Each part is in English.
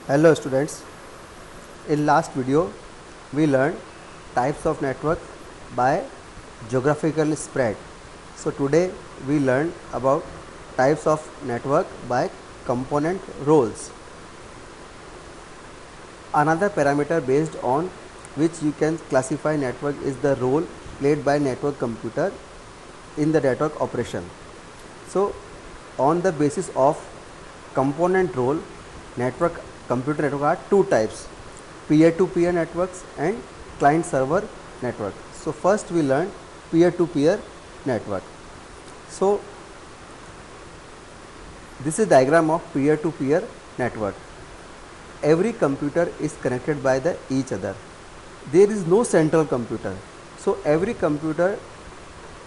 Hello students, in last video we learned types of network by geographical spread. So today we learn about types of network by component roles. Another parameter based on which you can classify network is the role played by network computer in the network operation. So on the basis of component role, computer network are two types: peer-to-peer networks and client-server network. So first we learn peer-to-peer network. So this is diagram of peer-to-peer network. Every computer is connected by each other. There is no central computer. So every computer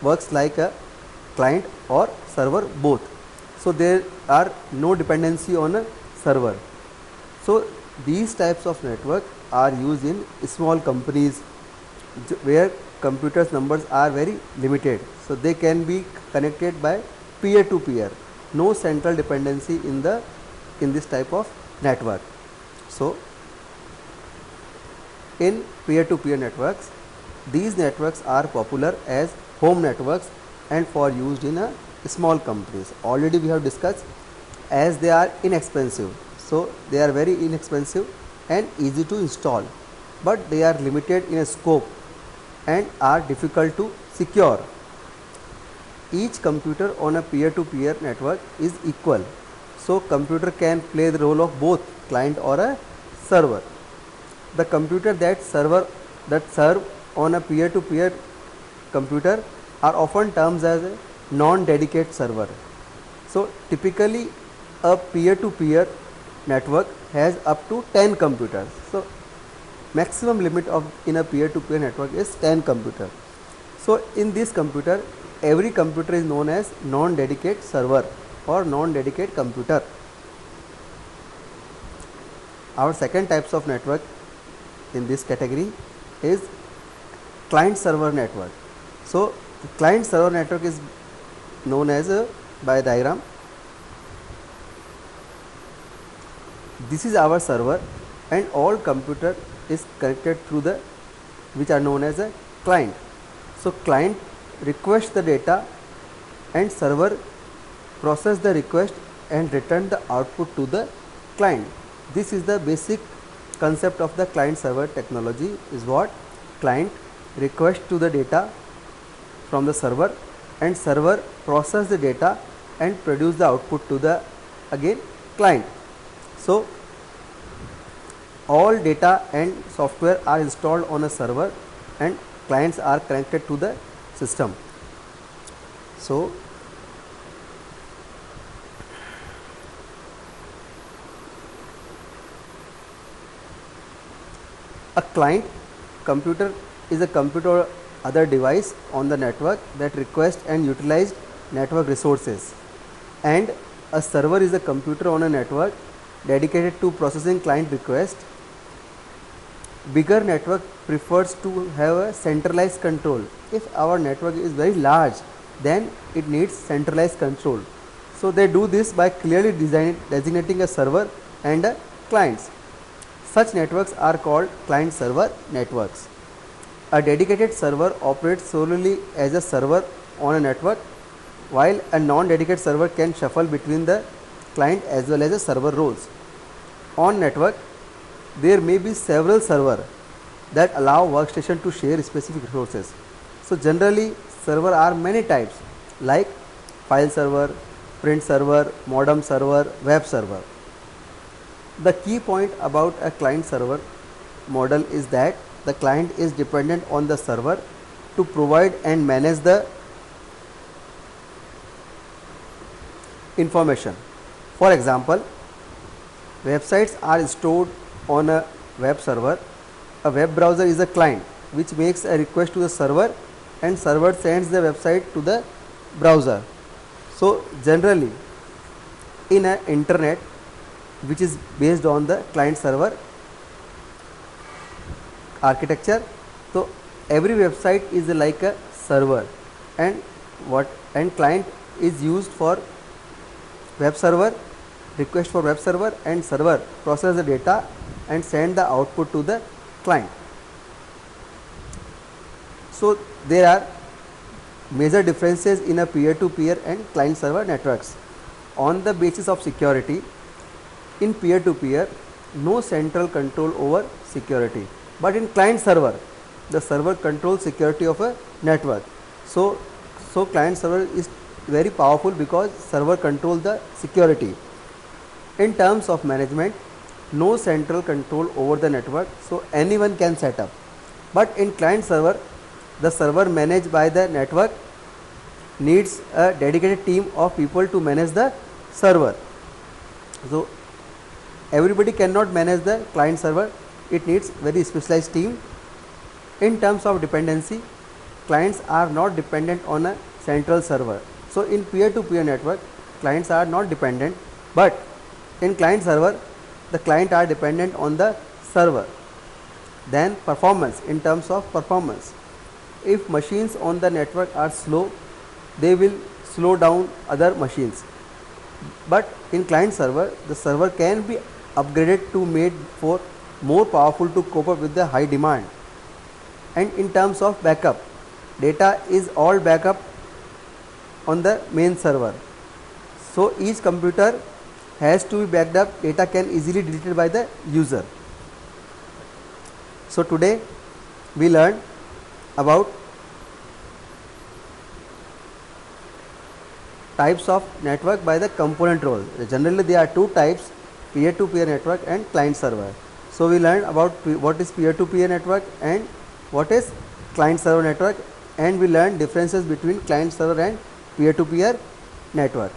works like a client or server both. So there are no dependency on a server. So these types of network are used in small companies where computers numbers are very limited. So they can be connected by peer to peer. No central dependency in this type of network. So in peer to peer networks, these networks are popular as home networks and for used in small companies. Already we have discussed, as they are inexpensive. So they are very inexpensive and easy to install, but they are limited in a scope and are difficult to secure. Each computer on a peer-to-peer network is equal. So computer can play the role of both client or a server. The computer that serve on a peer-to-peer computer are often termed as a non-dedicated server. So typically a peer-to-peer network has up to 10 computers. So maximum limit in a peer-to-peer network is 10 computers. So in this computer, every computer is known as non-dedicated server or non-dedicated computer. Our second types of network in this category is client-server network. So the client-server network is known as by diagram. This is our server and all computer is connected through which are known as a client. So client requests the data and server process the request and return the output to the client. This is the basic concept of the client server technology, is what client request to the data from the server and server process the data and produce the output to the again client. So all data and software are installed on a server and clients are connected to the system. So a client computer is a computer or other device on the network that requests and utilizes network resources, and a server is a computer on a network dedicated to processing client requests. Bigger network prefers to have a centralized control. If our network is very large, then it needs centralized control. So they do this by clearly designating a server and a clients. Such networks are called client-server networks. A dedicated server operates solely as a server on a network, while a non-dedicated server can shuffle between the client as well as the server roles. On network, there may be several servers that allow workstation to share specific resources. So generally server are many types like file server, print server, modem server, web server. The key point about a client server model is that the client is dependent on the server to provide and manage the information. For example, websites are stored on a web server. A web browser is a client which makes a request to the server and server sends the website to the browser. So generally in an internet which is based on the client server architecture, so every website is like a server and client is used for web server request for web server, and server process the data and send the output to the client. So there are major differences in a peer-to-peer and client-server networks. On the basis of security, in peer-to-peer, no central control over security, but in client-server, the server controls security of a network. So client-server is very powerful because server controls the security. In terms of management, no central control over the network, so anyone can set up. But in client-server, the server managed by the network needs a dedicated team of people to manage the server. So everybody cannot manage the client server, it needs very specialized team. In terms of dependency, clients are not dependent on a central server. So in peer-to-peer network, clients are not dependent, but in client server, the client are dependent on the server. Then performance, in terms of performance, if machines on the network are slow, they will slow down other machines. But in client server, the server can be upgraded to made for more powerful to cope up with the high demand. And in terms of backup, data is all backup on the main server. So each computer has to be backed up, data can easily be deleted by the user. So today we learned about types of network by the component role. Generally there are two types, peer-to-peer network and client server. So we learned about what is peer-to-peer network and what is client server network, and we learned differences between client server and peer-to-peer network.